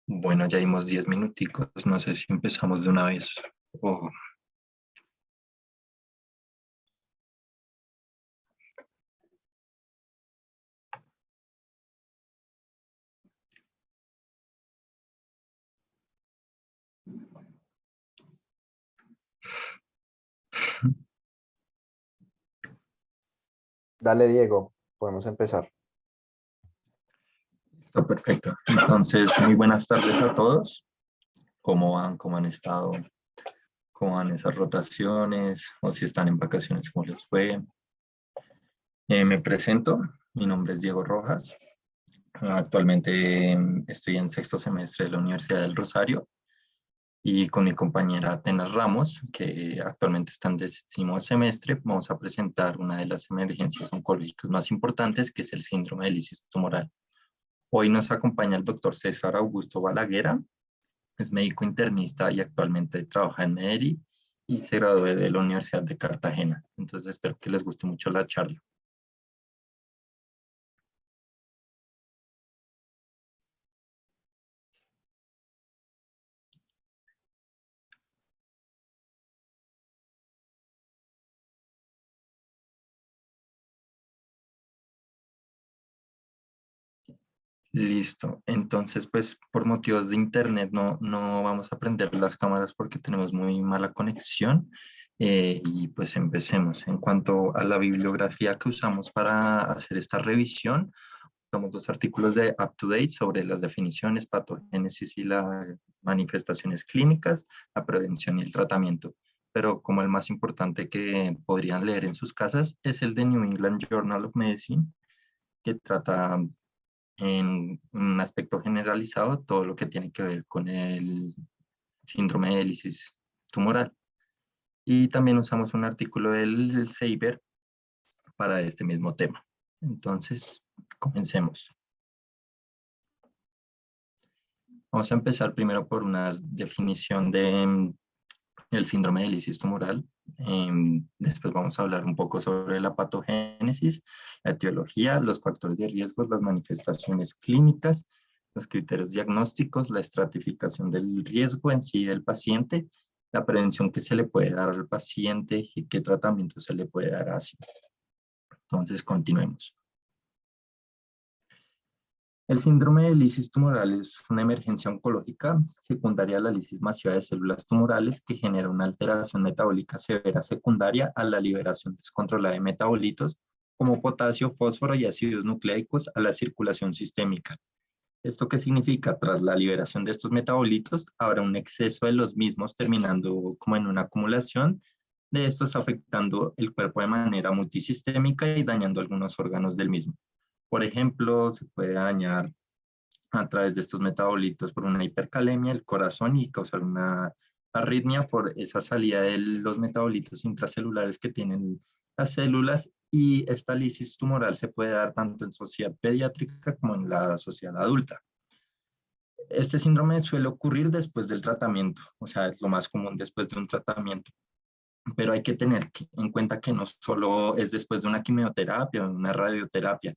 Bueno, ya dimos 10 minuticos, no sé si empezamos de una vez. o- Dale, Diego, podemos empezar. Está perfecto. Entonces, muy buenas tardes a todos. ¿Cómo van? ¿Cómo han estado? ¿Cómo van esas rotaciones? O si están en vacaciones, ¿cómo les fue? Me presento, mi nombre es Diego Rojas. Actualmente estoy en sexto semestre de la Universidad del Rosario y con mi compañera Atenas Ramos, que actualmente está en décimo semestre, vamos a presentar una de las emergencias oncológicas más importantes, que es el síndrome de lisis tumoral. Hoy nos acompaña el doctor César Augusto Balaguera, es médico internista y actualmente trabaja en Medellín y se graduó de la Universidad de Cartagena. Entonces espero que les guste mucho la charla. Listo. Entonces, pues por motivos de internet no vamos a prender las cámaras porque tenemos muy mala conexión. Y pues empecemos. En cuanto a la bibliografía que usamos para hacer esta revisión, usamos dos artículos de UpToDate sobre las definiciones, patogénesis y las manifestaciones clínicas, la prevención y el tratamiento. Pero como el más importante que podrían leer en sus casas es el de New England Journal of Medicine, que trata en un aspecto generalizado todo lo que tiene que ver con el síndrome de lisis tumoral. Y también usamos un artículo del CEIBER para este mismo tema. Entonces, comencemos. Vamos a empezar primero por una definición de el síndrome de lisis tumoral. Después vamos a hablar un poco sobre la patogénesis, la etiología, los factores de riesgo, las manifestaciones clínicas, los criterios diagnósticos, la estratificación del riesgo en sí del paciente, la prevención que se le puede dar al paciente y qué tratamiento se le puede dar así. Entonces, continuemos. El síndrome de lisis tumoral es una emergencia oncológica secundaria a la lisis masiva de células tumorales que genera una alteración metabólica severa secundaria a la liberación descontrolada de metabolitos como potasio, fósforo y ácidos nucleicos a la circulación sistémica. ¿Esto qué significa? Tras la liberación de estos metabolitos, habrá un exceso de los mismos terminando como en una acumulación de estos afectando el cuerpo de manera multisistémica y dañando algunos órganos del mismo. Por ejemplo, se puede dañar a través de estos metabolitos por una hipercalemia el corazón y causar una arritmia por esa salida de los metabolitos intracelulares que tienen las células, y esta lisis tumoral se puede dar tanto en sociedad pediátrica como en la sociedad adulta. Este síndrome suele ocurrir después del tratamiento, o sea, es lo más común después de un tratamiento, pero hay que tener en cuenta que no solo es después de una quimioterapia o una radioterapia,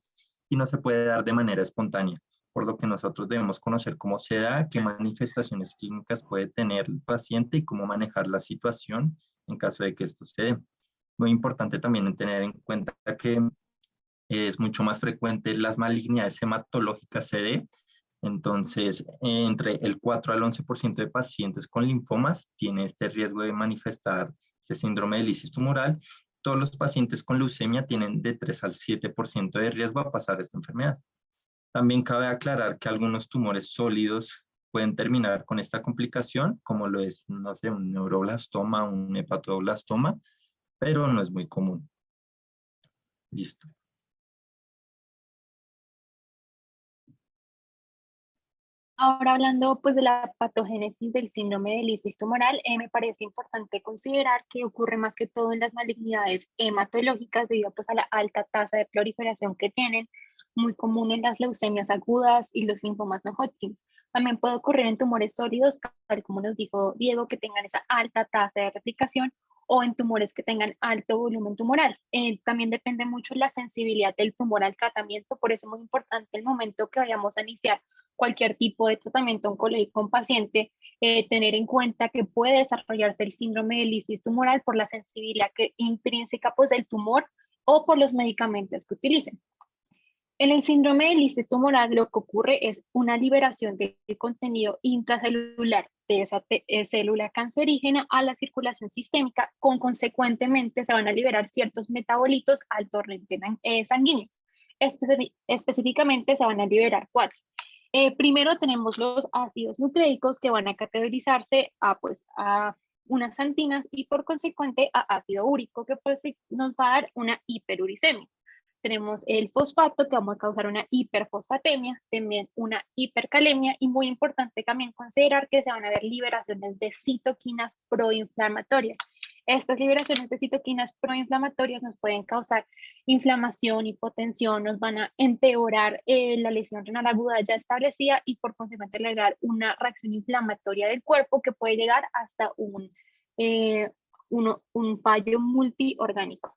y no se puede dar de manera espontánea, por lo que nosotros debemos conocer cómo se da, qué manifestaciones clínicas puede tener el paciente y cómo manejar la situación en caso de que esto se dé. Muy importante también tener en cuenta que es mucho más frecuente las malignidades hematológicas CD. Entonces, entre el 4 al 11% de pacientes con linfomas tiene este riesgo de manifestar este síndrome de lisis tumoral. Todos los pacientes con leucemia tienen de 3 al 7% de riesgo a pasar esta enfermedad. También cabe aclarar que algunos tumores sólidos pueden terminar con esta complicación, como lo es, no sé, un neuroblastoma, un hepatoblastoma, pero no es muy común. Listo. Ahora hablando pues de la patogénesis del síndrome de lisis tumoral, me parece importante considerar que ocurre más que todo en las malignidades hematológicas debido pues a la alta tasa de proliferación que tienen, muy común en las leucemias agudas y los linfomas no Hodgkin. También puede ocurrir en tumores sólidos, tal como nos dijo Diego, que tengan esa alta tasa de replicación, o en tumores que tengan alto volumen tumoral. También depende mucho la sensibilidad del tumor al tratamiento, por eso es muy importante el momento que vayamos a iniciar cualquier tipo de tratamiento oncológico en paciente, tener en cuenta que puede desarrollarse el síndrome de lisis tumoral por la sensibilidad intrínseca pues, del tumor o por los medicamentos que utilicen. En el síndrome de lisis tumoral lo que ocurre es una liberación del contenido intracelular de esa célula cancerígena a la circulación sistémica, consecuentemente se van a liberar ciertos metabolitos al torrente sanguíneo. Específicamente se van a liberar 4. Primero tenemos los ácidos nucleicos que van a categorizarse a unas santinas y por consecuente a ácido úrico que pues, nos va a dar una hiperuricemia. Tenemos el fosfato que vamos a causar una hiperfosfatemia, también una hipercalemia y muy importante también considerar que se van a ver liberaciones de citoquinas proinflamatorias. Estas liberaciones de citoquinas proinflamatorias nos pueden causar inflamación, hipotensión, nos van a empeorar la lesión renal aguda ya establecida y por consecuente lograr una reacción inflamatoria del cuerpo que puede llegar hasta un fallo multiorgánico.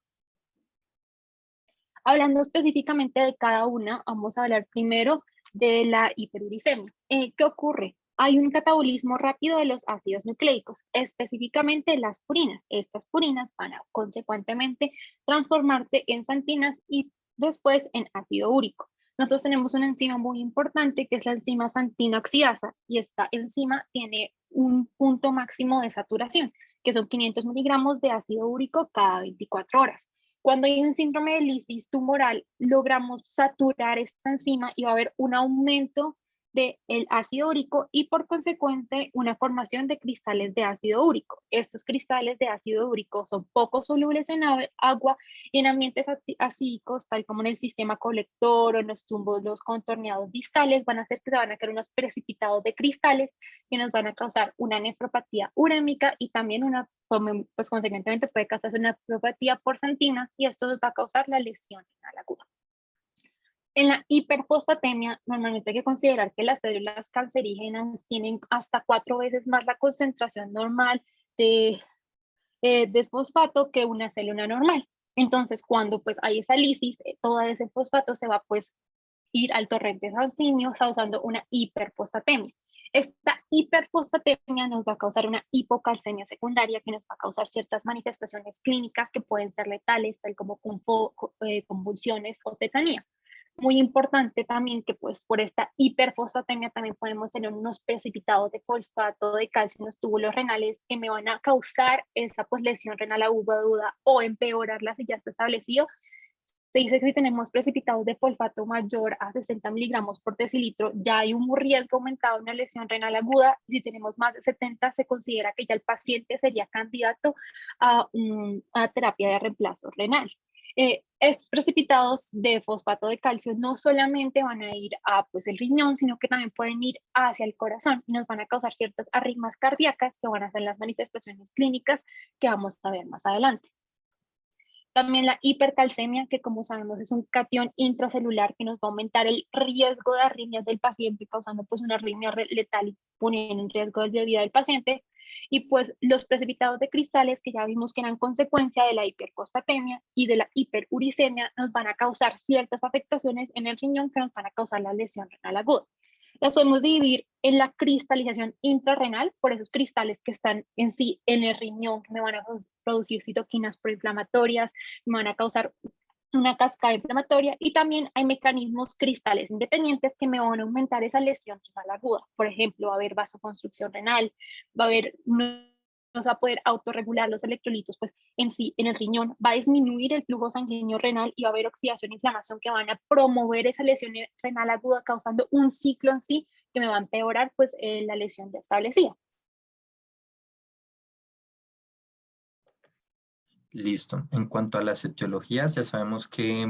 Hablando específicamente de cada una, vamos a hablar primero de la hiperuricemia. ¿Qué ocurre? Hay un catabolismo rápido de los ácidos nucleicos, específicamente las purinas. Estas purinas van a consecuentemente transformarse en santinas y después en ácido úrico. Nosotros tenemos una enzima muy importante que es la enzima santina oxidasa y esta enzima tiene un punto máximo de saturación, que son 500 miligramos de ácido úrico cada 24 horas. Cuando hay un síndrome de lisis tumoral, logramos saturar esta enzima y va a haber un aumento del ácido úrico y por consecuente una formación de cristales de ácido úrico. Estos cristales de ácido úrico son poco solubles en agua y en ambientes acídicos, tal como en el sistema colector o en los túbulos contorneados distales, van a hacer que se van a crear unos precipitados de cristales que nos van a causar una nefropatía urémica y también pues consecuentemente puede causarse una nefropatía por santinas y esto nos va a causar la lesión renal aguda. En la hiperfosfatemia, normalmente hay que considerar que las células cancerígenas tienen hasta 4 veces más la concentración normal de fosfato que una célula normal. Entonces, cuando pues hay esa lisis, todo ese fosfato se va pues ir al torrente sanguíneo causando una hiperfosfatemia. Esta hiperfosfatemia nos va a causar una hipocalcemia secundaria que nos va a causar ciertas manifestaciones clínicas que pueden ser letales, tal como convulsiones o tetanía. Muy importante también que pues por esta hiperfosfatemia también podemos tener unos precipitados de fosfato de calcio en los túbulos renales que me van a causar esa pues lesión renal aguda o empeorarla si ya está establecido. Se dice que si tenemos precipitados de fosfato mayor a 60 miligramos por decilitro, ya hay un riesgo aumentado de una lesión renal aguda. Si tenemos más de 70, se considera que ya el paciente sería candidato a terapia de reemplazo renal. Estos precipitados de fosfato de calcio no solamente van a ir a pues, el riñón, sino que también pueden ir hacia el corazón y nos van a causar ciertas arritmias cardíacas que van a ser las manifestaciones clínicas que vamos a ver más adelante. También la hipercalcemia, que como sabemos es un catión intracelular que nos va a aumentar el riesgo de arritmias del paciente, causando pues una arritmia letal y poniendo en riesgo de vida del paciente. Y pues los precipitados de cristales, que ya vimos que eran consecuencia de la hiperfosfatemia y de la hiperuricemia, nos van a causar ciertas afectaciones en el riñón que nos van a causar la lesión renal aguda. Las podemos dividir en la cristalización intrarrenal, por esos cristales que están en sí en el riñón, que me van a producir citoquinas proinflamatorias, me van a causar una cascada inflamatoria y también hay mecanismos cristales independientes que me van a aumentar esa lesión renal aguda. Por ejemplo, va a haber vasoconstricción renal, va a haber no se va a poder autorregular los electrolitos pues en sí en el riñón, va a disminuir el flujo sanguíneo renal y va a haber oxidación e inflamación que van a promover esa lesión renal aguda causando un ciclo en sí que me va a empeorar pues la lesión ya establecida. Listo. En cuanto a las etiologías, ya sabemos que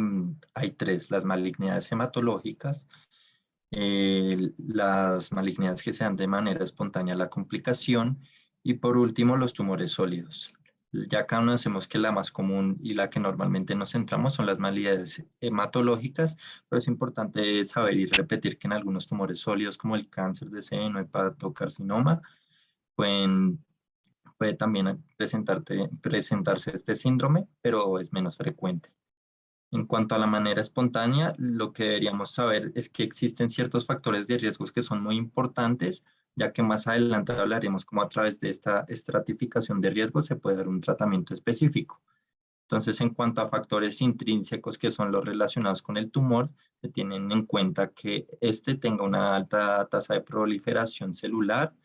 hay 3, las malignidades hematológicas, las malignidades que se dan de manera espontánea a la complicación y por último los tumores sólidos. Ya acá conocemos que la más común y la que normalmente nos centramos son las malignidades hematológicas, pero es importante saber y repetir que en algunos tumores sólidos como el cáncer de seno, hepatocarcinoma, pueden puede también presentarse este síndrome, pero es menos frecuente. En cuanto a la manera espontánea, lo que deberíamos saber es que existen ciertos factores de riesgos que son muy importantes, ya que más adelante hablaremos cómo a través de esta estratificación de riesgos se puede dar un tratamiento específico. Entonces, en cuanto a factores intrínsecos que son los relacionados con el tumor, se tienen en cuenta que este tenga una alta tasa de proliferación celular.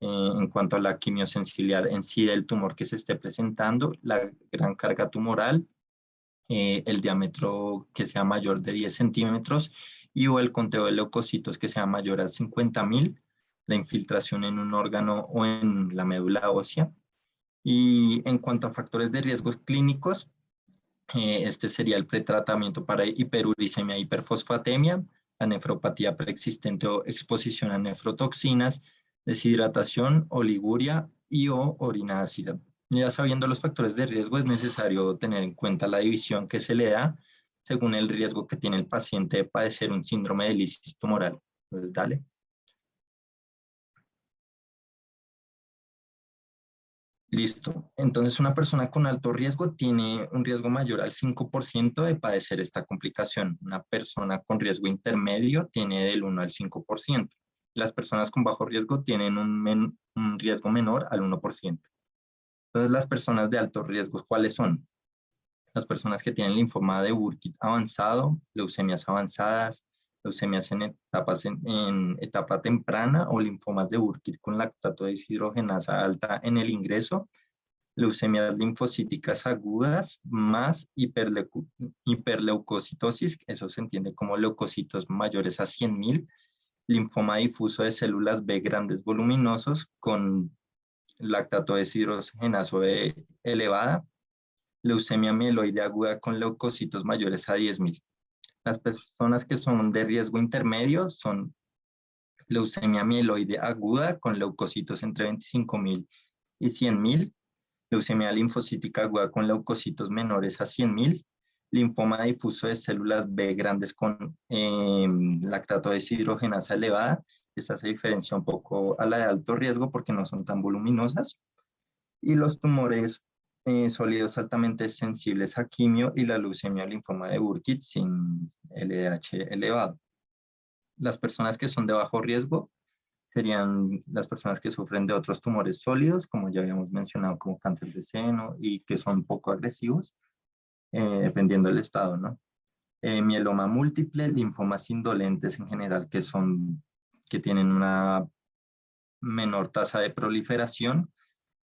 En cuanto a la quimiosensibilidad en sí del tumor que se esté presentando, la gran carga tumoral, el diámetro que sea mayor de 10 centímetros y o el conteo de leucocitos que sea mayor a 50.000, la infiltración en un órgano o en la médula ósea. Y en cuanto a factores de riesgos clínicos, este sería el pretratamiento para hiperuricemia e hiperfosfatemia, la nefropatía preexistente o exposición a nefrotoxinas, deshidratación, oliguria y o orina ácida. Ya sabiendo los factores de riesgo, es necesario tener en cuenta la división que se le da según el riesgo que tiene el paciente de padecer un síndrome de lisis tumoral. Entonces, dale. Listo. Entonces, una persona con alto riesgo tiene un riesgo mayor al 5% de padecer esta complicación. Una persona con riesgo intermedio tiene del 1 al 5%. Las personas con bajo riesgo tienen un riesgo menor al 1%. Entonces, las personas de alto riesgo, ¿cuáles son? Las personas que tienen linfoma de Burkitt avanzado, leucemias avanzadas, leucemias en etapa temprana o linfomas de Burkitt con lactato deshidrogenasa alta en el ingreso, leucemias linfocíticas agudas más hiperleucocitosis, eso se entiende como leucocitos mayores a 100.000, linfoma difuso de células B grandes voluminosos con lactato deshidrogenasa elevada, leucemia mieloide aguda con leucocitos mayores a 10.000. Las personas que son de riesgo intermedio son leucemia mieloide aguda con leucocitos entre 25.000 y 100.000, leucemia linfocítica aguda con leucocitos menores a 100.000, linfoma difuso de células B grandes con lactato deshidrogenasa elevada. Esta se diferencia un poco a la de alto riesgo porque no son tan voluminosas. Y los tumores sólidos altamente sensibles a quimio y la leucemia o linfoma de Burkitt sin LDH elevado. Las personas que son de bajo riesgo serían las personas que sufren de otros tumores sólidos, como ya habíamos mencionado, como cáncer de seno y que son poco agresivos, dependiendo del estado, ¿no? Mieloma múltiple, linfomas indolentes en general, que tienen una menor tasa de proliferación,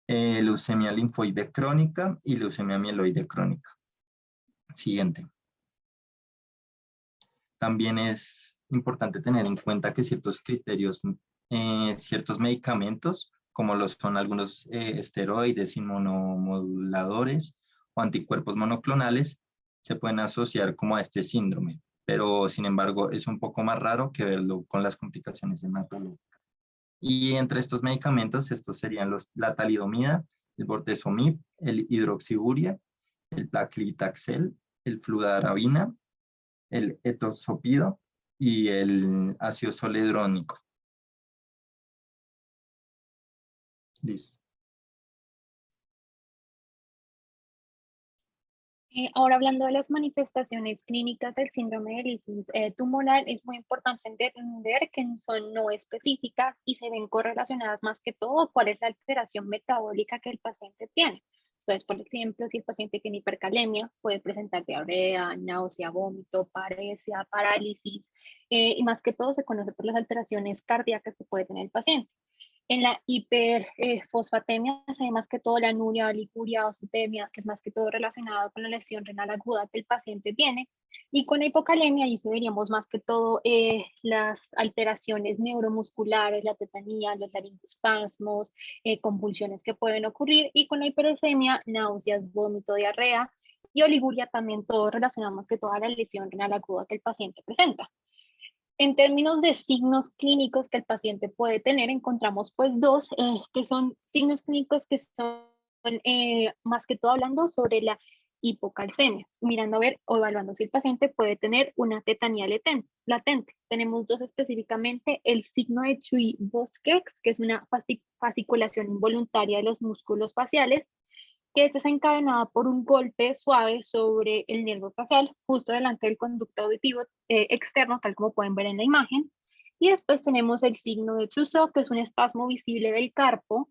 leucemia linfoide crónica y leucemia mieloide crónica. Siguiente. También es importante tener en cuenta que ciertos criterios, ciertos medicamentos, como los son algunos esteroides, inmunomoduladores o anticuerpos monoclonales, se pueden asociar como a este síndrome, pero sin embargo es un poco más raro que verlo con las complicaciones hematológicas. Y entre estos medicamentos, estos serían la talidomida, el bortezomib, el hidroxiburia, el paclitaxel, el fludarabina, el etosopido y el ácido zoledrónico. Listo. Ahora hablando de las manifestaciones clínicas del síndrome de lisis tumoral, es muy importante entender que son no específicas y se ven correlacionadas más que todo cuál es la alteración metabólica que el paciente tiene. Entonces, por ejemplo, si el paciente tiene hipercalemia, puede presentar diarrea, náusea, vómito, paresia, parálisis, y más que todo se conoce por las alteraciones cardíacas que puede tener el paciente. En la hiperfosfatemia se ve más que todo la anuria, oliguria, ozotemia, que es más que todo relacionado con la lesión renal aguda que el paciente tiene. Y con la hipocalemia ahí se veríamos más que todo las alteraciones neuromusculares, la tetanía, los laringoespasmos, convulsiones que pueden ocurrir. Y con la hiperuricemia, náuseas, vómito, diarrea. Y oliguria también todo relacionado más que toda la lesión renal aguda que el paciente presenta. En términos de signos clínicos que el paciente puede tener, encontramos pues dos, que son signos clínicos que son más que todo hablando sobre la hipocalcemia, mirando a ver o evaluando si el paciente puede tener una tetanía latente. Tenemos dos específicamente, el signo de Chuy-Bosquex, que es una fasciculación involuntaria de los músculos faciales, que es desencadenada por un golpe suave sobre el nervio facial, justo delante del conducto auditivo externo, tal como pueden ver en la imagen. Y después tenemos el signo de Chusok, que es un espasmo visible del carpo,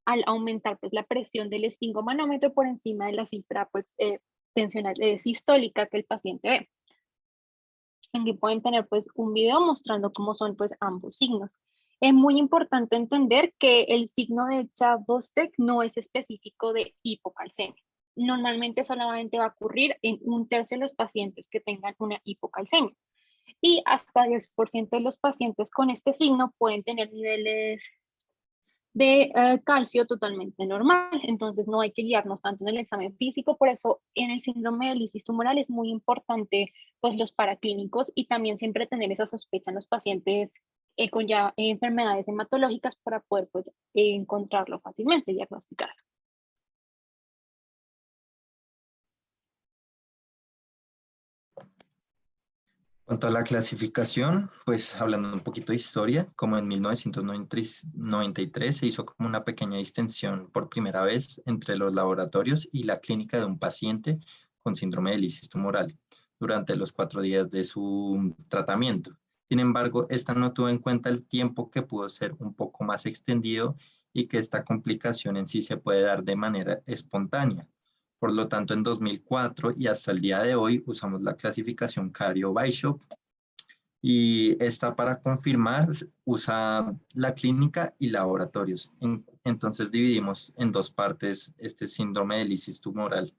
al aumentar pues la presión del esfingomanómetro por encima de la cifra pues tensional sistólica que el paciente ve. Aquí pueden tener pues un video mostrando cómo son pues ambos signos. Es muy importante entender que el signo de Chao-Bostic no es específico de hipocalcemia. Normalmente solamente va a ocurrir en 1/3 de los pacientes que tengan una hipocalcemia. Y hasta 10% de los pacientes con este signo pueden tener niveles de calcio totalmente normal, entonces no hay que guiarnos tanto en el examen físico, por eso en el síndrome de lisis tumoral es muy importante pues los paraclínicos y también siempre tener esa sospecha en los pacientes con ya enfermedades hematológicas para poder pues encontrarlo fácilmente, diagnosticarlo. Cuanto a la clasificación, pues hablando un poquito de historia, como en 1993 se hizo como una pequeña distinción por primera vez entre los laboratorios y la clínica de un paciente con síndrome de lisis tumoral durante los 4 días de su tratamiento. Sin embargo, esta no tuvo en cuenta el tiempo que pudo ser un poco más extendido y que esta complicación en sí se puede dar de manera espontánea. Por lo tanto, en 2004 y hasta el día de hoy usamos la clasificación Cario-Bishop y esta para confirmar usa la clínica y laboratorios. Entonces dividimos en dos partes este síndrome de lisis tumoral.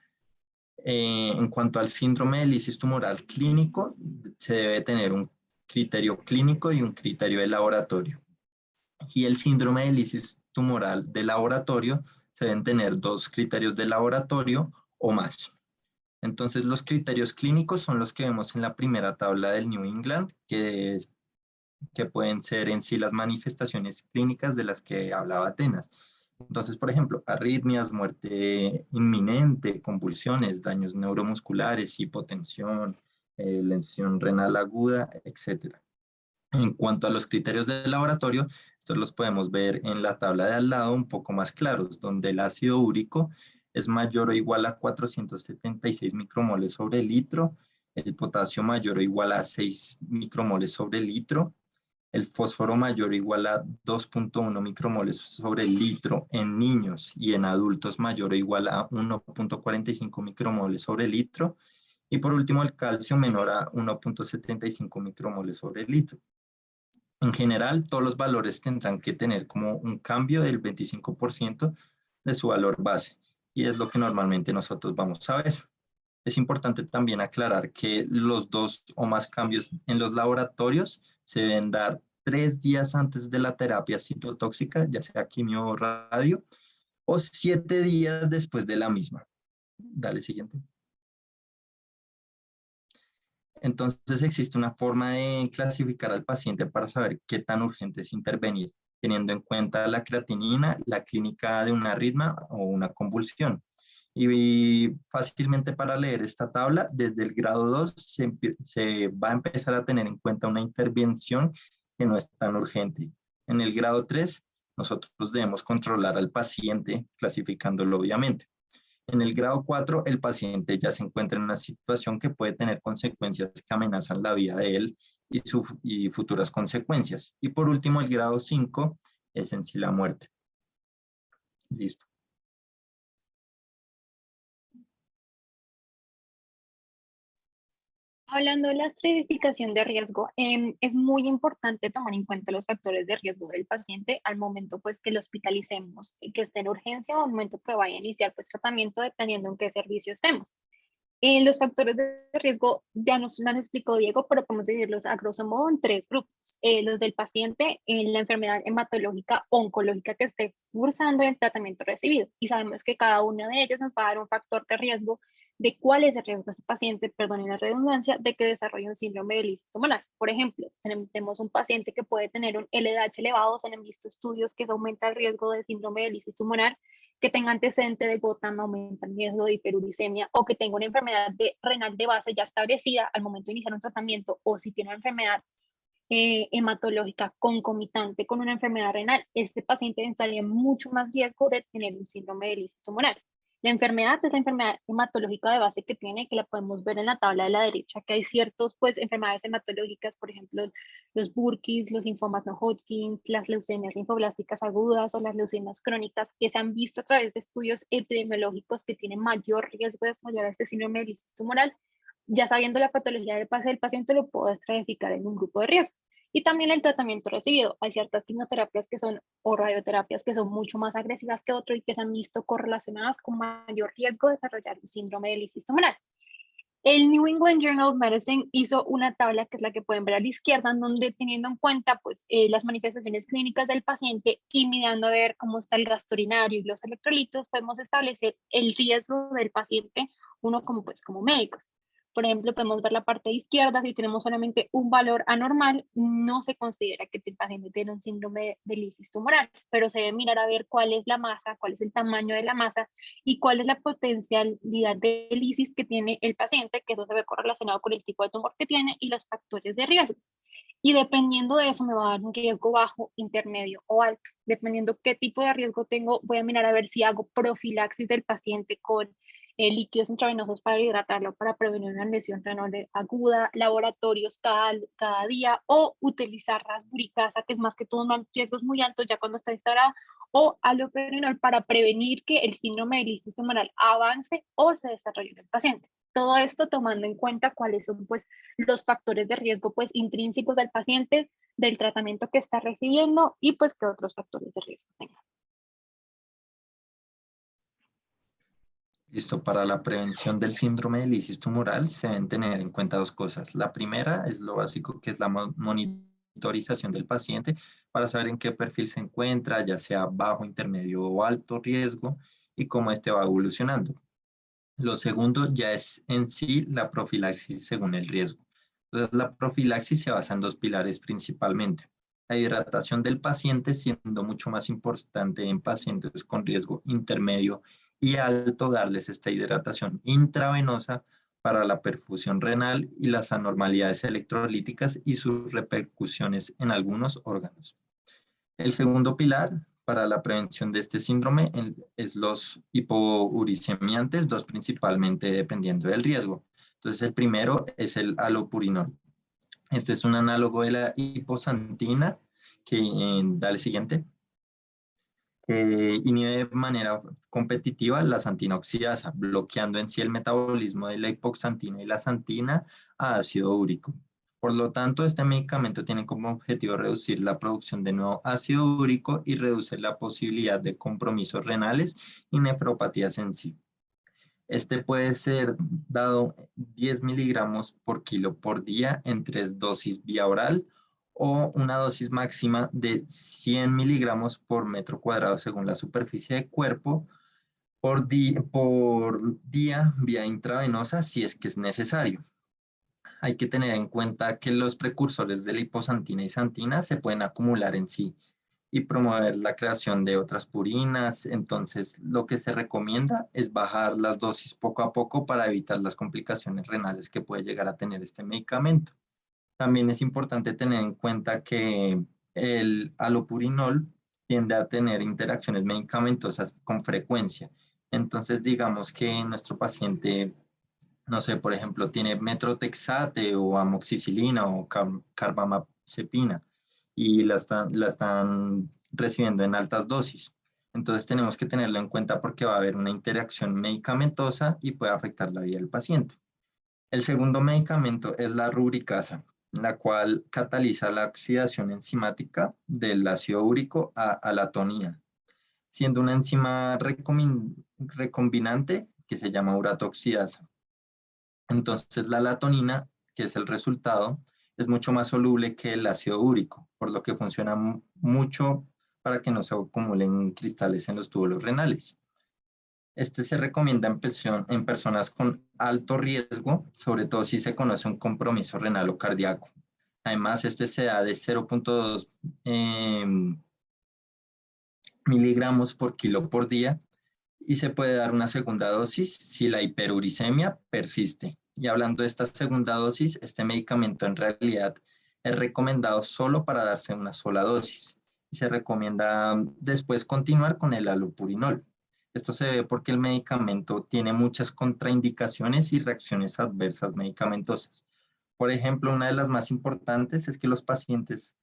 En cuanto al síndrome de lisis tumoral clínico, se debe tener un criterio clínico y un criterio de laboratorio. Y el síndrome de lisis tumoral de laboratorio se deben tener 2 criterios de laboratorio o más. Entonces, los criterios clínicos son los que vemos en la primera tabla del New England, que pueden ser en sí las manifestaciones clínicas de las que hablaba Atenas. Entonces, por ejemplo, arritmias, muerte inminente, convulsiones, daños neuromusculares, hipotensión, lesión renal aguda, etc. En cuanto a los criterios de laboratorio, estos los podemos ver en la tabla de al lado un poco más claros, donde el ácido úrico es mayor o igual a 476 micromoles sobre litro, el potasio mayor o igual a 6 micromoles sobre litro, el fósforo mayor o igual a 2.1 micromoles sobre litro en niños y en adultos mayor o igual a 1.45 micromoles sobre litro, y por último el calcio menor a 1.75 micromoles sobre litro. En general, todos los valores tendrán que tener como un cambio del 25% de su valor base, y es lo que normalmente nosotros vamos a ver. Es importante también aclarar que los 2 o más cambios en los laboratorios se deben dar 3 días antes de la terapia citotóxica, ya sea quimio o radio, o 7 días después de la misma. Dale, siguiente. Entonces existe una forma de clasificar al paciente para saber qué tan urgente es intervenir, teniendo en cuenta la creatinina, la clínica de una arritmia o una convulsión. Y fácilmente para leer esta tabla, desde el grado 2 se va a empezar a tener en cuenta una intervención que no es tan urgente. En el grado 3, nosotros debemos controlar al paciente, clasificándolo obviamente. En el grado 4, el paciente ya se encuentra en una situación que puede tener consecuencias que amenazan la vida de él y futuras consecuencias. Y por último, el grado 5 es en sí la muerte. Listo. Hablando de la estratificación de riesgo, es muy importante tomar en cuenta los factores de riesgo del paciente al momento pues que lo hospitalicemos, que esté en urgencia o al momento que vaya a iniciar pues tratamiento dependiendo en qué servicio estemos. Los factores de riesgo ya nos han explicado Diego, pero podemos dividirlos a grosso modo en 3 grupos. Los del paciente, la enfermedad hematológica oncológica que esté cursando el tratamiento recibido. Y sabemos que cada una de ellas nos va a dar un factor de riesgo de cuál es el riesgo de ese paciente, perdonen la redundancia, de que desarrolle un síndrome de lisis tumoral. Por ejemplo, tenemos un paciente que puede tener un LDH elevado, se han visto estudios que aumenta el riesgo de síndrome de lisis tumoral, que tenga antecedente de gota me aumenta el riesgo de hiperuricemia, o que tenga una enfermedad renal de base ya establecida al momento de iniciar un tratamiento, o si tiene una enfermedad hematológica concomitante con una enfermedad renal, este paciente estaría en mucho más riesgo de tener un síndrome de lisis tumoral. La enfermedad es la enfermedad hematológica de base que tiene, que la podemos ver en la tabla de la derecha, que hay ciertos, pues, enfermedades hematológicas, por ejemplo, los Burkitt, los linfomas no Hodgkin, las leucemias linfoblásticas agudas o las leucemias crónicas, que se han visto a través de estudios epidemiológicos que tienen mayor riesgo de desarrollar este síndrome de lisis tumoral. Ya sabiendo la patología del paciente, lo puedo estratificar en un grupo de riesgo. Y también el tratamiento recibido. Hay ciertas quimioterapias que son, o radioterapias que son mucho más agresivas que otras y que se han visto correlacionadas con mayor riesgo de desarrollar un síndrome de lisis tumoral. El New England Journal of Medicine hizo una tabla, que es la que pueden ver a la izquierda, en donde, teniendo en cuenta, pues, las manifestaciones clínicas del paciente y mirando a ver cómo está el gasto urinario y los electrolitos, podemos establecer el riesgo del paciente, uno como, pues, como médicos. Por ejemplo, podemos ver la parte izquierda. Si tenemos solamente un valor anormal, no se considera que el paciente tiene un síndrome de lisis tumoral, pero se debe mirar a ver cuál es la masa, cuál es el tamaño de la masa y cuál es la potencialidad de lisis que tiene el paciente, que eso se ve correlacionado con el tipo de tumor que tiene y los factores de riesgo. Y dependiendo de eso me va a dar un riesgo bajo, intermedio o alto. Dependiendo qué tipo de riesgo tengo, voy a mirar a ver si hago profilaxis del paciente con líquidos intravenosos para hidratarlo, para prevenir una lesión renal aguda, laboratorios cada día, o utilizar rasburicasa, que es más que todo un riesgos muy altos ya cuando está instaurada, o allopurinol para prevenir que el síndrome de lisis tumoral avance o se desarrolle en el paciente. Todo esto tomando en cuenta cuáles son, pues, los factores de riesgo, pues, intrínsecos del paciente, del tratamiento que está recibiendo y, pues, qué otros factores de riesgo tenga. Listo, para la prevención del síndrome de lisis tumoral se deben tener en cuenta dos cosas. La primera es lo básico, que es la monitorización del paciente para saber en qué perfil se encuentra, ya sea bajo, intermedio o alto riesgo, y cómo este va evolucionando. Lo segundo ya es en sí la profilaxis según el riesgo. Entonces, la profilaxis se basa en dos pilares principalmente. La hidratación del paciente, siendo mucho más importante en pacientes con riesgo intermedio y alto, darles esta hidratación intravenosa para la perfusión renal y las anormalidades electrolíticas y sus repercusiones en algunos órganos. El segundo pilar para la prevención de este síndrome es los hipouricemiantes, dos principalmente dependiendo del riesgo. Entonces, el primero es el allopurinol. Este es un análogo de la hiposantina que da el siguiente, que inhibe de manera competitiva la santina oxidasa, bloqueando en sí el metabolismo de la hipoxantina y la santina a ácido úrico. Por lo tanto, este medicamento tiene como objetivo reducir la producción de nuevo ácido úrico y reducir la posibilidad de compromisos renales y nefropatías en sí. Este puede ser dado 10 miligramos por kilo por día en 3 dosis vía oral o una dosis máxima de 100 miligramos por metro cuadrado según la superficie de cuerpo por día vía intravenosa si es que es necesario. Hay que tener en cuenta que los precursores de liposantina y santina se pueden acumular en sí y promover la creación de otras purinas. Entonces, lo que se recomienda es bajar las dosis poco a poco para evitar las complicaciones renales que puede llegar a tener este medicamento. También es importante tener en cuenta que el allopurinol tiende a tener interacciones medicamentosas con frecuencia. Entonces, digamos que nuestro paciente, no sé, por ejemplo, tiene metrotexate o amoxicilina o carbamazepina y la están recibiendo en altas dosis. Entonces tenemos que tenerlo en cuenta porque va a haber una interacción medicamentosa y puede afectar la vida del paciente. El segundo medicamento es la rubricasa, la cual cataliza la oxidación enzimática del ácido úrico a alatonina, siendo una enzima recombinante que se llama uratoxidasa. Entonces la alatonina, que es el resultado, es mucho más soluble que el ácido úrico, por lo que funciona mucho para que no se acumulen cristales en los túbulos renales. Este se recomienda en personas con alto riesgo, sobre todo si se conoce un compromiso renal o cardíaco. Además, este se da de 0.2 miligramos por kilo por día y se puede dar una segunda dosis si la hiperuricemia persiste. Y hablando de esta segunda dosis, este medicamento en realidad es recomendado solo para darse una sola dosis. Se recomienda después continuar con el allopurinol. Esto se ve porque el medicamento tiene muchas contraindicaciones y reacciones adversas medicamentosas. Por ejemplo, una de las más importantes es que los pacientes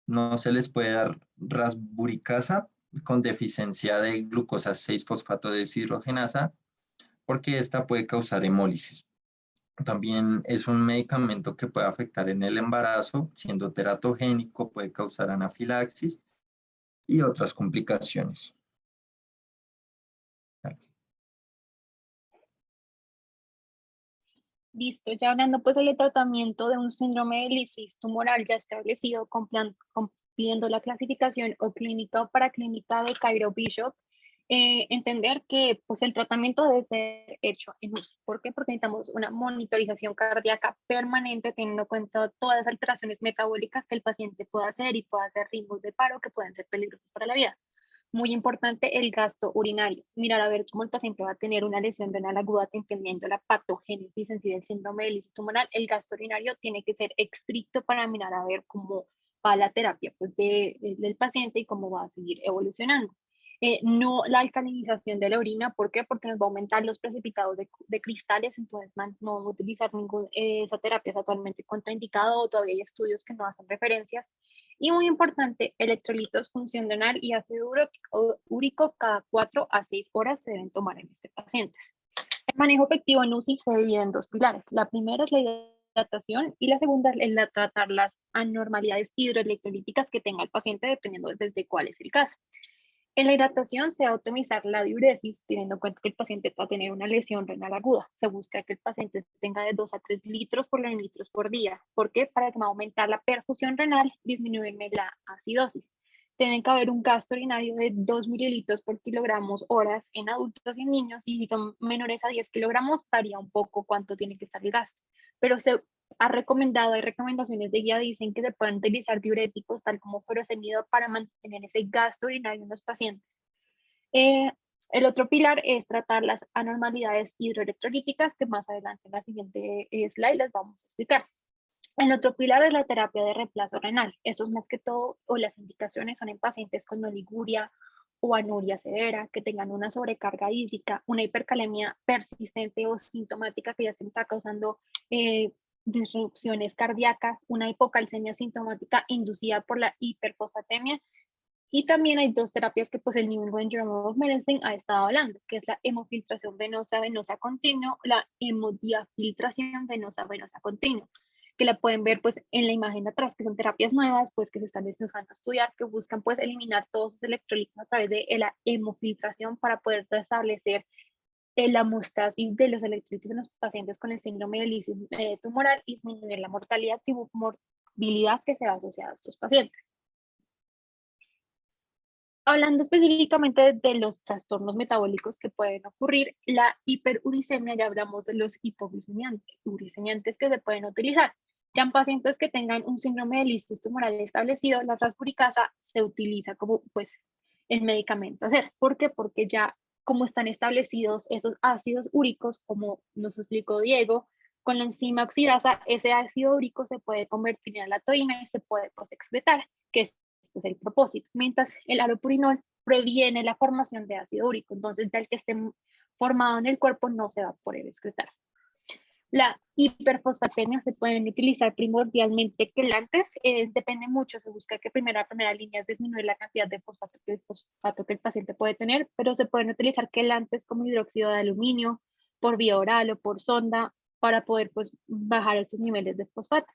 no se les puede dar rasburicasa con deficiencia de glucosa 6-fosfato deshidrogenasa porque esta puede causar hemólisis. También es un medicamento que puede afectar en el embarazo, siendo teratogénico, puede causar anafilaxis y otras complicaciones. Listo, ya hablando pues del tratamiento de un síndrome de lisis tumoral ya establecido, cumpliendo la clasificación o clínica o paraclínica de Cairo-Bishop, entender que pues el tratamiento debe ser hecho en UCI. ¿Por qué? Porque necesitamos una monitorización cardíaca permanente teniendo en cuenta todas las alteraciones metabólicas que el paciente pueda hacer y pueda hacer ritmos de paro que pueden ser peligrosos para la vida. Muy importante el gasto urinario. Mirar a ver cómo el paciente va a tener una lesión renal aguda, entendiendo la patogénesis en sí del síndrome de lisis tumoral. El gasto urinario tiene que ser estricto para mirar a ver cómo va la terapia pues, del paciente y cómo va a seguir evolucionando. No la alcalinización de la orina, ¿por qué? Porque nos va a aumentar los precipitados de cristales, entonces no vamos a utilizar esa terapia, es actualmente contraindicado, o todavía hay estudios que no hacen referencias. Y muy importante, electrolitos funcional y ácido úrico cada 4 a 6 horas se deben tomar en este paciente. El manejo efectivo en UCI se divide en dos pilares. La primera es la hidratación y la segunda es la tratar las anormalidades hidroelectrolíticas que tenga el paciente dependiendo desde cuál es el caso. En la hidratación se va a optimizar la diuresis, teniendo en cuenta que el paciente va a tener una lesión renal aguda. Se busca que el paciente tenga de 2 a 3 litros por litros por día. ¿Por qué? Para que va a aumentar la perfusión renal, disminuirme la acidosis. Tiene que haber un gasto urinario de 2 mililitros por kilogramos horas en adultos y en niños, y si son menores a 10 kilogramos, varía un poco cuánto tiene que estar el gasto. Pero se ha recomendado, hay recomendaciones de guía, dicen que se pueden utilizar diuréticos tal como furosemida para mantener ese gasto urinario en los pacientes. El otro pilar es tratar las anormalidades hidroelectrolíticas, que más adelante en la siguiente slide les vamos a explicar. El otro pilar es la terapia de reemplazo renal. Eso es más que todo, o las indicaciones son en pacientes con oliguria o anuria severa, que tengan una sobrecarga hídrica, una hipercalemia persistente o sintomática que ya se está causando disrupciones cardíacas, una hipocalcemia sintomática inducida por la hiperfosfatemia. Y también hay dos terapias que pues el New England Journal of Medicine ha estado hablando, que es la hemofiltración venosa continua, la hemodiafiltración venosa continua, que la pueden ver pues en la imagen de atrás, que son terapias nuevas pues que se están empezando a estudiar, que buscan pues eliminar todos los electrolitos a través de la hemofiltración para poder restablecer la hemostasis de los electrolitos en los pacientes con el síndrome de lisis tumoral y disminuir la mortalidad y morbilidad que se va asociada a estos pacientes. Hablando específicamente de los trastornos metabólicos que pueden ocurrir, la hiperuricemia, ya hablamos de los hipoglucemiantes que se pueden utilizar. Ya en pacientes que tengan un síndrome de lisis tumoral establecido, la rasburicasa se utiliza como pues el medicamento a hacer. ¿Por qué? Porque ya como están establecidos esos ácidos úricos, como nos explicó Diego, con la enzima oxidasa, ese ácido úrico se puede convertir en alatoína y se puede pues excretar, que es pues, el propósito, mientras el allopurinol previene la formación de ácido úrico, entonces ya el que esté formado en el cuerpo no se va a poder excretar. La hiperfosfatemia se pueden utilizar primordialmente quelantes, depende mucho, se busca que primera línea es disminuir la cantidad de fosfato que el paciente puede tener, pero se pueden utilizar quelantes como hidróxido de aluminio por vía oral o por sonda para poder pues, bajar estos niveles de fosfato.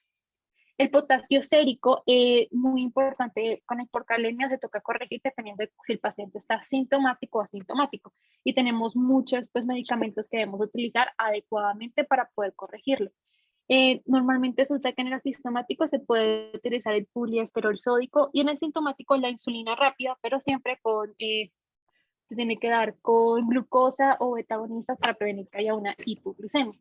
El potasio sérico es muy importante con la hipercalemia, se toca corregir dependiendo de si el paciente está sintomático o asintomático. Y tenemos muchos pues, medicamentos que debemos utilizar adecuadamente para poder corregirlo. Normalmente se usa que en el asintomático se puede utilizar el poliesterol sódico y en el sintomático la insulina rápida, pero siempre se tiene que dar con glucosa o beta-agonistas para prevenir que haya una hipoglucemia.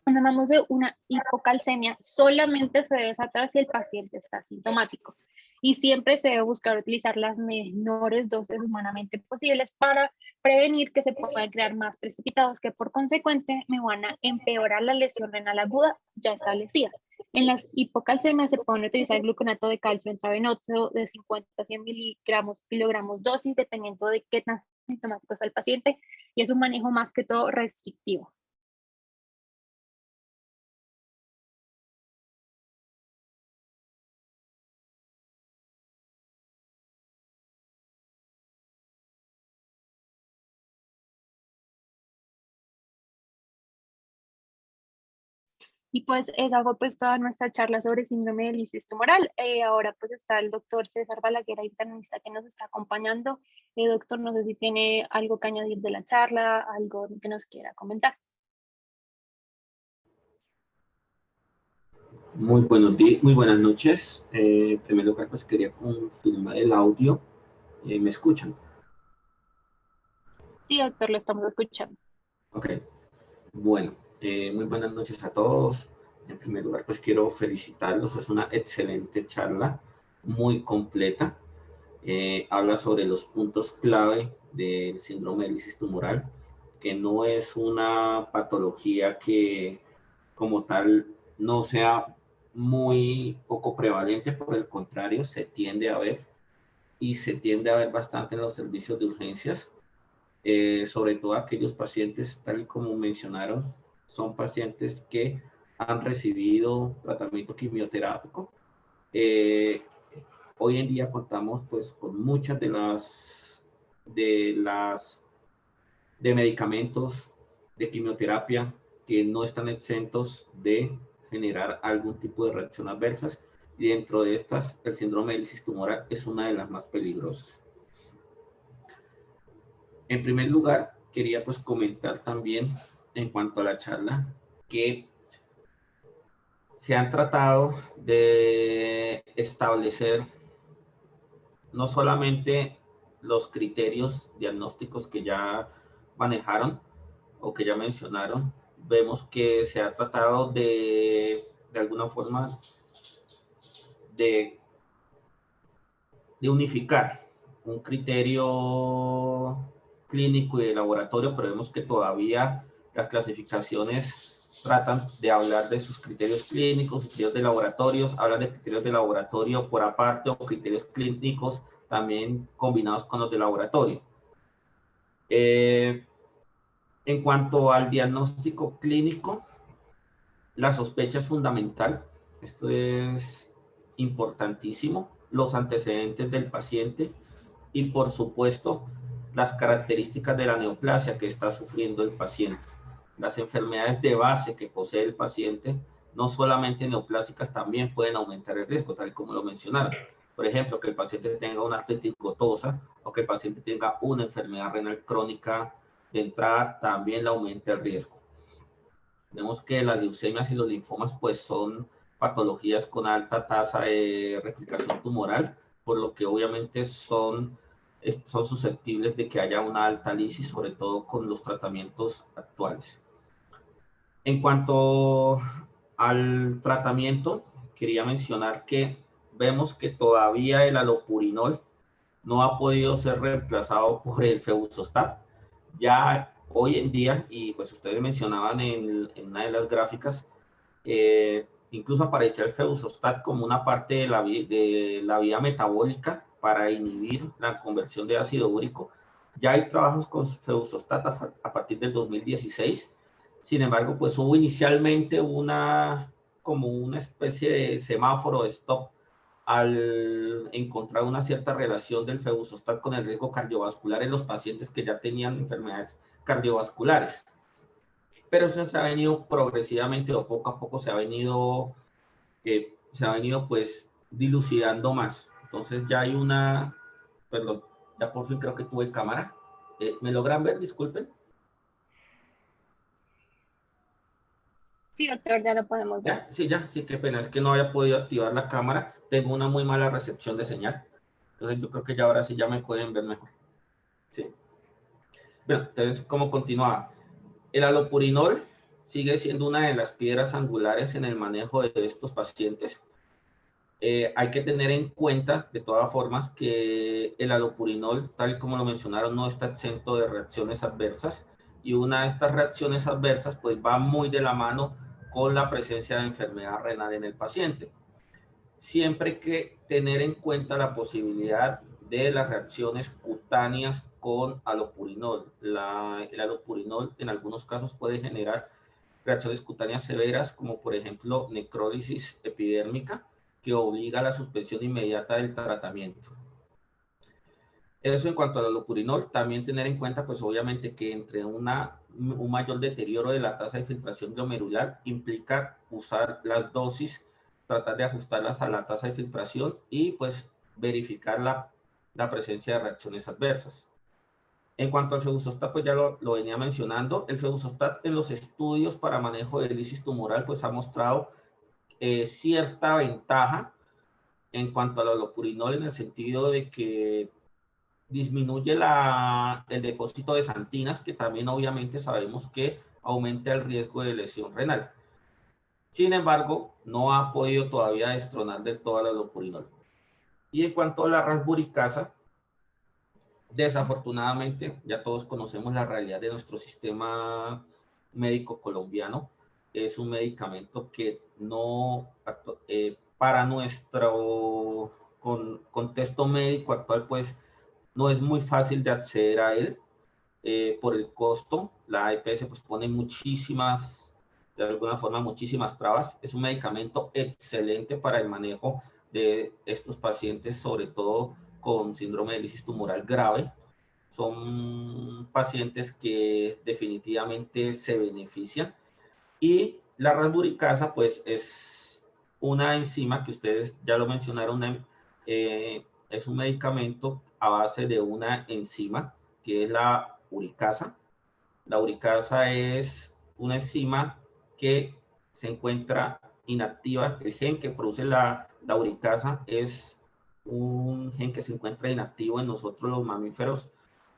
Cuando hablamos de una hipocalcemia, solamente se debe tratar si el paciente está sintomático. y siempre se debe buscar utilizar las menores dosis humanamente posibles para prevenir que se puedan crear más precipitados que por consecuente me van a empeorar la lesión renal aguda ya establecida. En las hipocalcemias se puede utilizar gluconato de calcio intravenoso de 50 a 100 miligramos, kilogramos dosis, dependiendo de qué tan sintomático está el paciente, y es un manejo más que todo restrictivo. Y pues esa fue pues toda nuestra charla sobre síndrome de lisis tumoral. Ahora pues está el doctor César Balaguer, internista, que nos está acompañando. Doctor, no sé si tiene algo que añadir de la charla, algo que nos quiera comentar. Muy muy buenas noches. En primer lugar, pues quería confirmar el audio. ¿Me escuchan? Sí, doctor, lo estamos escuchando. Ok. Bueno, muy buenas noches a todos. En primer lugar, pues quiero felicitarlos. Es una excelente charla, muy completa. Habla sobre los puntos clave del síndrome de lisis tumoral, que no es una patología que como tal no sea muy poco prevalente, por el contrario, se tiende a ver y se tiende a ver bastante en los servicios de urgencias, sobre todo aquellos pacientes, tal y como mencionaron, son pacientes que han recibido tratamiento quimioterápico. Eh, Hoy en día contamos pues con muchas de medicamentos de quimioterapia que no están exentos de generar algún tipo de reacción adversas, y dentro de estas el síndrome de lisis tumoral es una de las más peligrosas. En primer lugar, quería pues comentar también en cuanto a la charla que se han tratado de establecer no solamente los criterios diagnósticos que ya manejaron o que ya mencionaron, vemos que se ha tratado de alguna forma de, de unificar un criterio clínico y de laboratorio, pero vemos que todavía las clasificaciones tratan de hablar de sus criterios clínicos, criterios de laboratorios, hablan de criterios de laboratorio por aparte o criterios clínicos también combinados con los de laboratorio. En cuanto al diagnóstico clínico, la sospecha es fundamental. Esto es importantísimo. Los antecedentes del paciente y, por supuesto, las características de la neoplasia que está sufriendo el paciente. Las enfermedades de base que posee el paciente, no solamente neoplásicas, también pueden aumentar el riesgo, tal como lo mencionaron. Por ejemplo, que el paciente tenga una artritis gotosa o que el paciente tenga una enfermedad renal crónica de entrada, también le aumenta el riesgo. Vemos que las leucemias y los linfomas pues son patologías con alta tasa de replicación tumoral, por lo que obviamente son susceptibles de que haya una alta lisis, sobre todo con los tratamientos actuales. En cuanto al tratamiento, quería mencionar que vemos que todavía el alopurinol no ha podido ser reemplazado por el febuxostat. Ya hoy en día, y pues ustedes mencionaban en una de las gráficas, incluso aparecía el febuxostat como una parte de la vía metabólica para inhibir la conversión de ácido úrico. Ya hay trabajos con febuxostat a partir del 2016. Sin embargo, pues hubo inicialmente como una especie de semáforo de stop al encontrar una cierta relación del febuxostat con el riesgo cardiovascular en los pacientes que ya tenían enfermedades cardiovasculares. Pero eso se ha venido progresivamente o poco a poco se ha venido pues dilucidando más. Entonces ya hay perdón, ya por fin creo que tuve cámara. ¿Me logran ver? Disculpen. Sí, doctor, ya lo podemos ver. ¿Ya? Sí, qué pena, es que no había podido activar la cámara, tengo una muy mala recepción de señal, entonces yo creo que ya ahora sí ya me pueden ver mejor. Sí. Bueno, entonces, ¿cómo continuaba? El alopurinol sigue siendo una de las piedras angulares en el manejo de estos pacientes. Hay que tener en cuenta, de todas formas, que el allopurinol, tal como lo mencionaron, no está exento de reacciones adversas, y una de estas reacciones adversas pues va muy de la mano con la presencia de enfermedad renal en el paciente. Siempre hay que tener en cuenta la posibilidad de las reacciones cutáneas con allopurinol. El allopurinol en algunos casos puede generar reacciones cutáneas severas, como por ejemplo necrólisis epidérmica, que obliga a la suspensión inmediata del tratamiento. Eso en cuanto al allopurinol. También tener en cuenta, pues obviamente, que entre un mayor deterioro de la tasa de filtración glomerular implica usar las dosis, tratar de ajustarlas a la tasa de filtración y pues verificar la presencia de reacciones adversas. En cuanto al febuxostat, pues ya lo venía mencionando. El febuxostat en los estudios para manejo de lisis tumoral pues ha mostrado cierta ventaja en cuanto al allopurinol, en el sentido de que disminuye el depósito de santinas, que también obviamente sabemos que aumenta el riesgo de lesión renal. Sin embargo, no ha podido todavía destronar del todo el allopurinol. Y en cuanto a la rasburicasa, desafortunadamente, ya todos conocemos la realidad de nuestro sistema médico colombiano. Es un medicamento que no, para nuestro contexto médico actual, pues no es muy fácil de acceder a él por el costo. La EPS pues pone muchísimas, de alguna forma, muchísimas trabas. Es un medicamento excelente para el manejo de estos pacientes, sobre todo con síndrome de lisis tumoral grave. Son pacientes que definitivamente se benefician. Y la rasburicasa, pues, es una enzima que ustedes ya lo mencionaron, es un medicamento a base de una enzima que es la uricasa. La uricasa es una enzima que se encuentra inactiva. El gen que produce la uricasa es un gen que se encuentra inactivo en nosotros los mamíferos,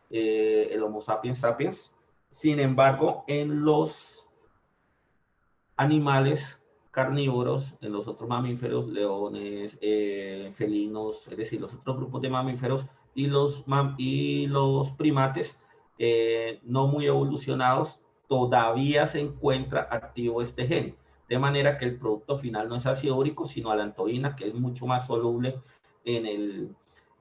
el Homo sapiens sapiens. Sin embargo, en los animales carnívoros, en los otros mamíferos, leones, felinos, es decir, los otros grupos de mamíferos y los primates no muy evolucionados, todavía se encuentra activo este gen. De manera que el producto final no es ácido úrico, sino alantoína, que es mucho más soluble en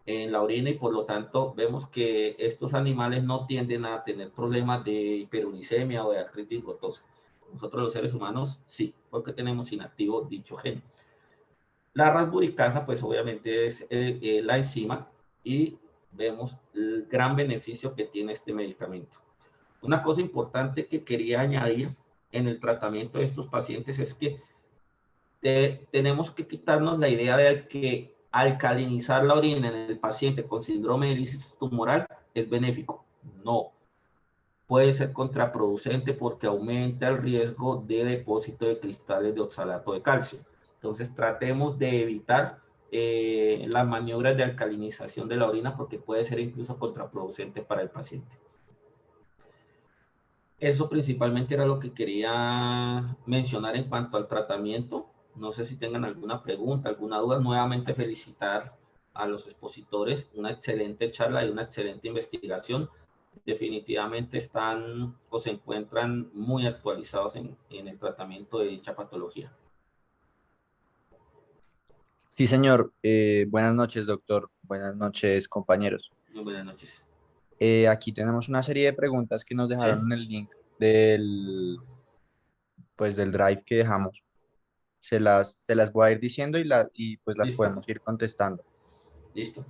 la orina, y por lo tanto vemos que estos animales no tienden a tener problemas de hiperuricemia o de artritis gotosa. Nosotros los seres humanos sí, porque tenemos inactivo dicho gen. La rasburicasa pues obviamente es la enzima, y vemos el gran beneficio que tiene este medicamento. Una cosa importante que quería añadir en el tratamiento de estos pacientes es que tenemos que quitarnos la idea de que alcalinizar la orina en el paciente con síndrome de lisis tumoral es benéfico. No, puede ser contraproducente porque aumenta el riesgo de depósito de cristales de oxalato de calcio. Entonces tratemos de evitar las maniobras de alcalinización de la orina, porque puede ser incluso contraproducente para el paciente. Eso principalmente era lo que quería mencionar en cuanto al tratamiento. No sé si tengan alguna pregunta, alguna duda. Nuevamente felicitar a los expositores, una excelente charla y una excelente investigación. Definitivamente están o se encuentran muy actualizados en el tratamiento de dicha patología. Sí, señor. Buenas noches, doctor. Buenas noches, compañeros. Muy buenas noches. Aquí tenemos una serie de preguntas que nos Sí, dejaron en el link del drive que dejamos. Se las voy a ir diciendo y pues las listo, podemos ir contestando. listo.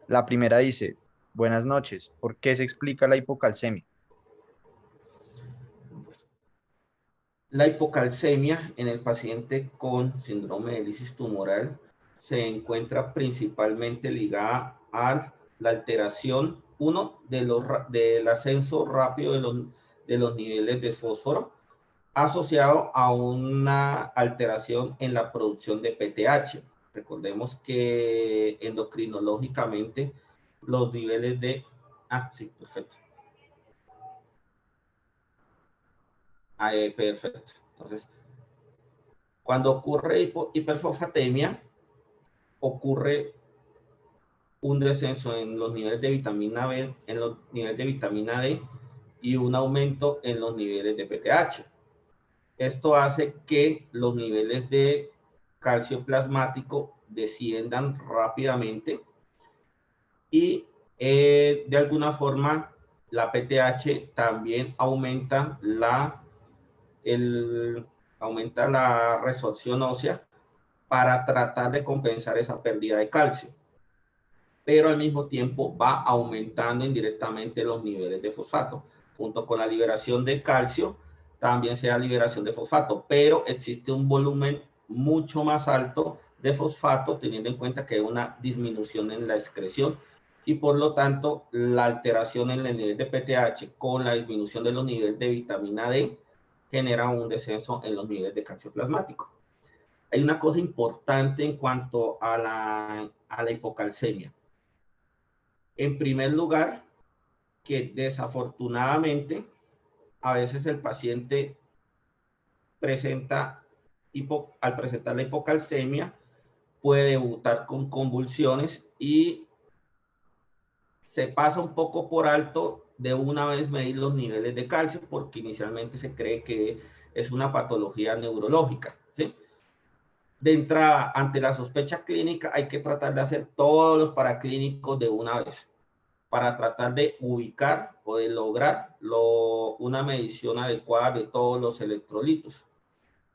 La primera dice, buenas noches. ¿Por qué se explica la hipocalcemia? La hipocalcemia en el paciente con síndrome de lisis tumoral se encuentra principalmente ligada a la alteración, del ascenso rápido de los niveles de fósforo, asociado a una alteración en la producción de PTH. Recordemos que endocrinológicamente los niveles de... Ah, sí, perfecto. Perfecto. Entonces, cuando ocurre hiperfosfatemia, ocurre un descenso en los niveles de vitamina B, en los niveles de vitamina D y un aumento en los niveles de PTH. Esto hace que los niveles de calcio plasmático desciendan rápidamente y de alguna forma la PTH también aumenta aumenta la resorción ósea para tratar de compensar esa pérdida de calcio. Pero al mismo tiempo va aumentando indirectamente los niveles de fosfato. Junto con la liberación de calcio, también se da liberación de fosfato, pero existe un volumen mucho más alto de fosfato, teniendo en cuenta que hay una disminución en la excreción y por lo tanto la alteración en el nivel de PTH con la disminución de los niveles de vitamina D genera un descenso en los niveles de calcio plasmático. Hay una cosa importante en cuanto a la hipocalcemia. En primer lugar, que desafortunadamente a veces el paciente al presentar la hipocalcemia, puede debutar con convulsiones y se pasa un poco por alto de una vez medir los niveles de calcio porque inicialmente se cree que es una patología neurológica, ¿sí? De entrada, ante la sospecha clínica, hay que tratar de hacer todos los paraclínicos de una vez para tratar de ubicar o de lograr una medición adecuada de todos los electrolitos.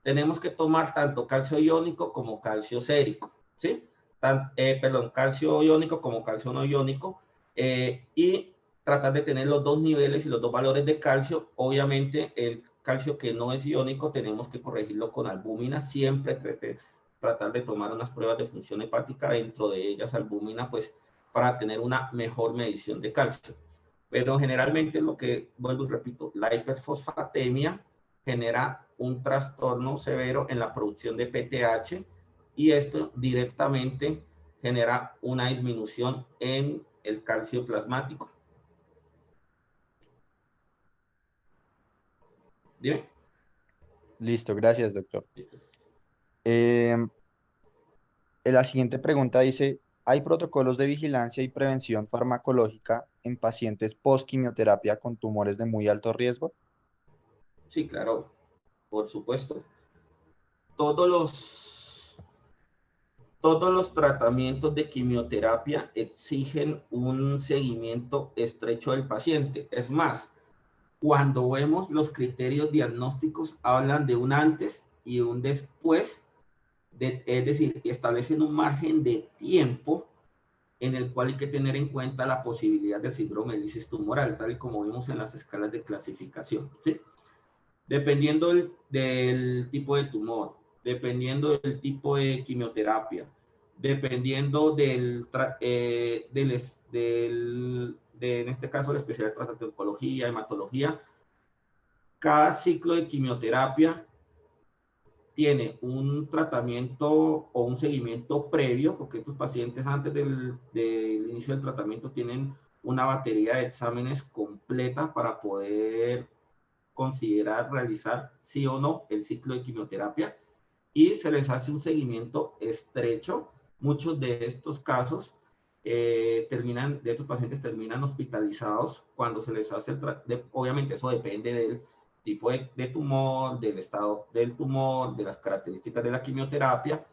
Tenemos que tomar tanto calcio iónico como calcio sérico, ¿sí? Calcio iónico como calcio no iónico, y tratar de tener los dos niveles y los dos valores de calcio. Obviamente, el calcio que no es iónico tenemos que corregirlo con albúmina, siempre tratar de tomar unas pruebas de función hepática, dentro de ellas albúmina, pues para tener una mejor medición de calcio. Pero generalmente lo que, vuelvo y repito, la hiperfosfatemia genera un trastorno severo en la producción de PTH y esto directamente genera una disminución en el calcio plasmático. Dime. Listo, gracias, doctor. Listo. La siguiente pregunta dice, ¿hay protocolos de vigilancia y prevención farmacológica en pacientes post-quimioterapia con tumores de muy alto riesgo? Sí, claro, por supuesto. Todos los tratamientos de quimioterapia exigen un seguimiento estrecho del paciente. Es más, cuando vemos los criterios diagnósticos, hablan de un antes y un después, es decir, establecen un margen de tiempo en el cual hay que tener en cuenta la posibilidad del síndrome de lisis tumoral, tal y como vimos en las escalas de clasificación, ¿sí? Dependiendo del tipo de tumor, dependiendo del tipo de quimioterapia, dependiendo en este caso, la especialidad de tratamiento de oncología, hematología, cada ciclo de quimioterapia tiene un tratamiento o un seguimiento previo, porque estos pacientes antes del inicio del tratamiento tienen una batería de exámenes completa para poder considerar realizar sí o no el ciclo de quimioterapia y se les hace un seguimiento estrecho. Muchos de estos casos de estos pacientes terminan hospitalizados cuando se les hace obviamente eso depende del tipo de tumor, del estado del tumor, de las características de la quimioterapia,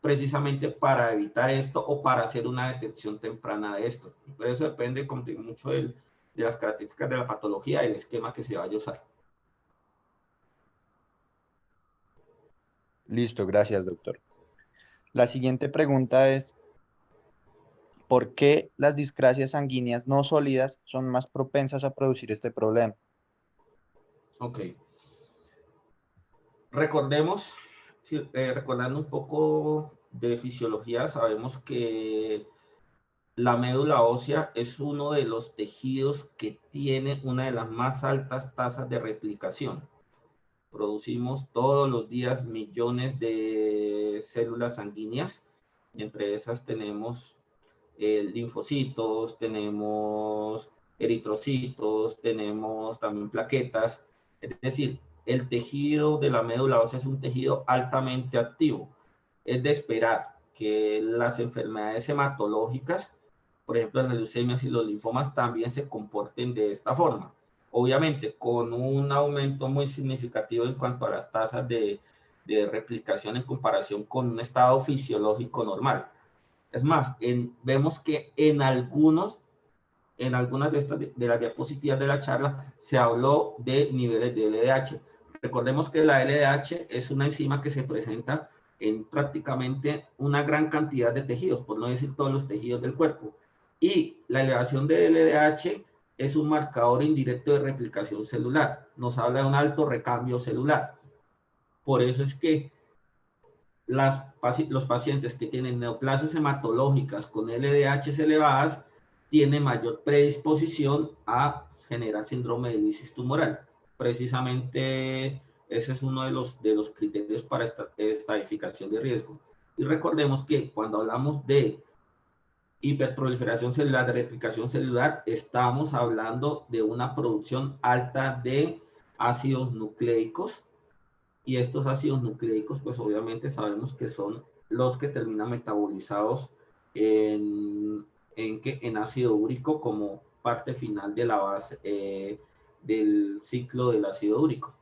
precisamente para evitar esto o para hacer una detección temprana de esto. Pero eso depende mucho de las características de la patología y el esquema que se vaya a usar. Listo, gracias, doctor. La siguiente pregunta es, ¿por qué las discrasias sanguíneas no sólidas son más propensas a producir este problema? Ok. Recordemos, recordando un poco de fisiología, sabemos que la médula ósea es uno de los tejidos que tiene una de las más altas tasas de replicación. Producimos todos los días millones de células sanguíneas, y entre esas tenemos linfocitos, tenemos eritrocitos, tenemos también plaquetas. Es decir, el tejido de la médula ósea es un tejido altamente activo. Es de esperar que las enfermedades hematológicas, por ejemplo, las leucemias y los linfomas, también se comporten de esta forma. Obviamente, con un aumento muy significativo en cuanto a las tasas de replicación en comparación con un estado fisiológico normal. Es más, vemos que en algunas de las diapositivas de la charla se habló de niveles de LDH. Recordemos que la LDH es una enzima que se presenta en prácticamente una gran cantidad de tejidos, por no decir todos los tejidos del cuerpo. Y la elevación de LDH es un marcador indirecto de replicación celular. Nos habla de un alto recambio celular. Por eso es que los pacientes que tienen neoplasias hematológicas con LDH elevadas tienen mayor predisposición a generar síndrome de lisis tumoral. Precisamente ese es uno de los criterios para esta estadificación de riesgo. Y recordemos que cuando hablamos de hiperproliferación celular, de replicación celular, estamos hablando de una producción alta de ácidos nucleicos, y estos ácidos nucleicos, pues obviamente sabemos que son los que terminan metabolizados en ácido úrico como parte final de la base del ciclo del ácido úrico.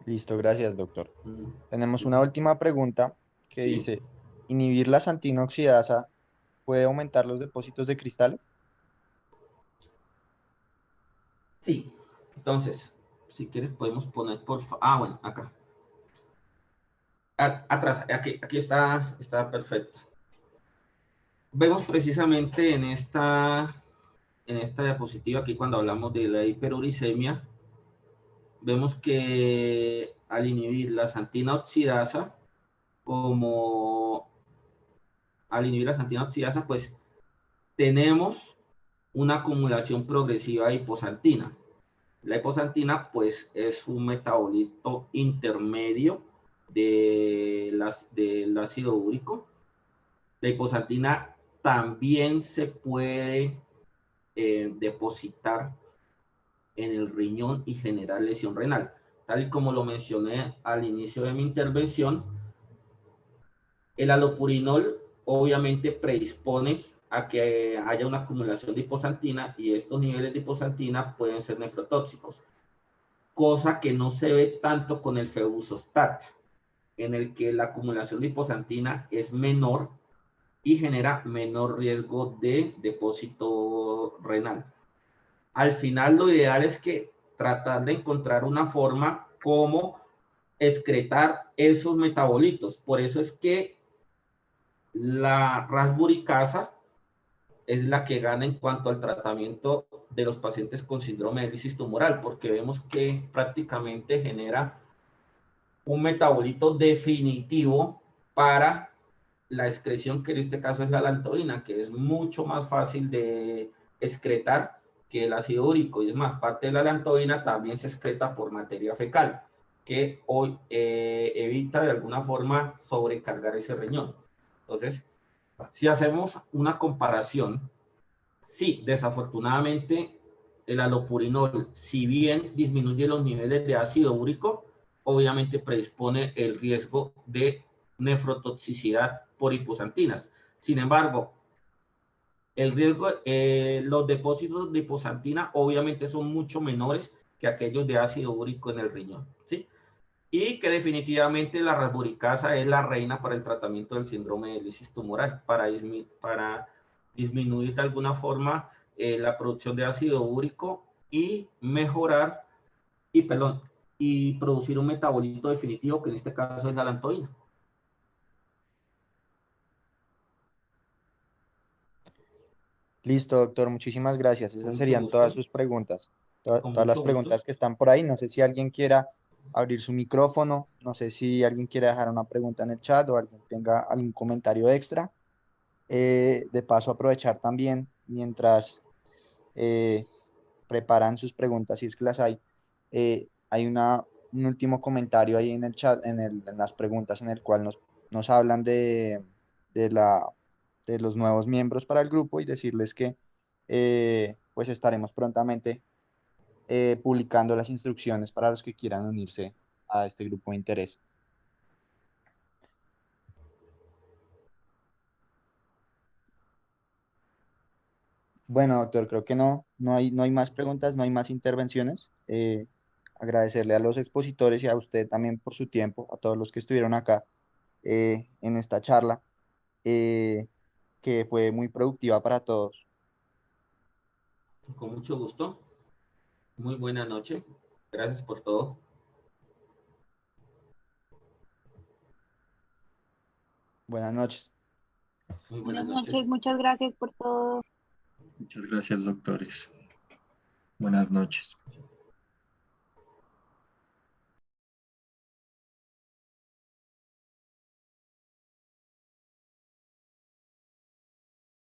Listo, gracias, doctor. Tenemos una última pregunta que Sí. dice, ¿inhibir la santina oxidasa puede aumentar los depósitos de cristales? Sí, entonces, si quieres podemos poner bueno, acá. Atrás, aquí está perfecto. Vemos precisamente en esta diapositiva, aquí cuando hablamos de la hiperuricemia, vemos que al inhibir la santina oxidasa, pues tenemos una acumulación progresiva de hiposantina. La hiposantina, pues, es un metabolito intermedio del ácido úrico. La hiposantina también se puede depositar en el riñón y generar lesión renal. Tal y como lo mencioné al inicio de mi intervención, el alopurinol obviamente predispone a que haya una acumulación de hiposantina y estos niveles de hiposantina pueden ser nefrotóxicos, cosa que no se ve tanto con el febuxostat, en el que la acumulación de hiposantina es menor y genera menor riesgo de depósito renal. Al final lo ideal es que tratar de encontrar una forma como excretar esos metabolitos. Por eso es que la rasburicasa es la que gana en cuanto al tratamiento de los pacientes con síndrome de lisis tumoral, porque vemos que prácticamente genera un metabolito definitivo para la excreción, que en este caso es la lantoína, que es mucho más fácil de excretar que el ácido úrico. Y es más, parte de la lantoína también se excreta por materia fecal, que hoy evita de alguna forma sobrecargar ese riñón. Entonces, si hacemos una comparación, sí, desafortunadamente el alopurinol, si bien disminuye los niveles de ácido úrico, obviamente predispone el riesgo de nefrotoxicidad por hiposantinas. Sin embargo, el riesgo, los depósitos de hiposantina obviamente son mucho menores que aquellos de ácido úrico en el riñón, ¿sí? Y que definitivamente la rasburicasa es la reina para el tratamiento del síndrome de lisis tumoral, para disminuir de alguna forma la producción de ácido úrico y mejorar, y producir un metabolito definitivo, que en este caso es la lantoína. Listo, doctor, muchísimas gracias. Con Esas mucho serían todas gusto. sus preguntas, Con todas las mucho gusto. preguntas que están por ahí. No sé si alguien quiera abrir su micrófono, no sé si alguien quiere dejar una pregunta en el chat o alguien tenga algún comentario extra. De paso, aprovechar también mientras eh, preparan sus preguntas, si es que las hay. Hay un último comentario ahí en el chat, en las preguntas, en el cual nos hablan de la, de los nuevos miembros para el grupo y decirles que pues estaremos prontamente publicando las instrucciones para los que quieran unirse a este grupo de interés. Bueno, doctor, creo que no hay más preguntas, no hay más intervenciones. Agradecerle a los expositores y a usted también por su tiempo, a todos los que estuvieron acá en esta charla, eh, que fue muy productiva para todos. Con mucho gusto. Muy buena noche. Gracias por todo. Buenas noches. Muy buenas Buenas noches. noches, muchas gracias por todo. Muchas gracias, doctores. Buenas noches.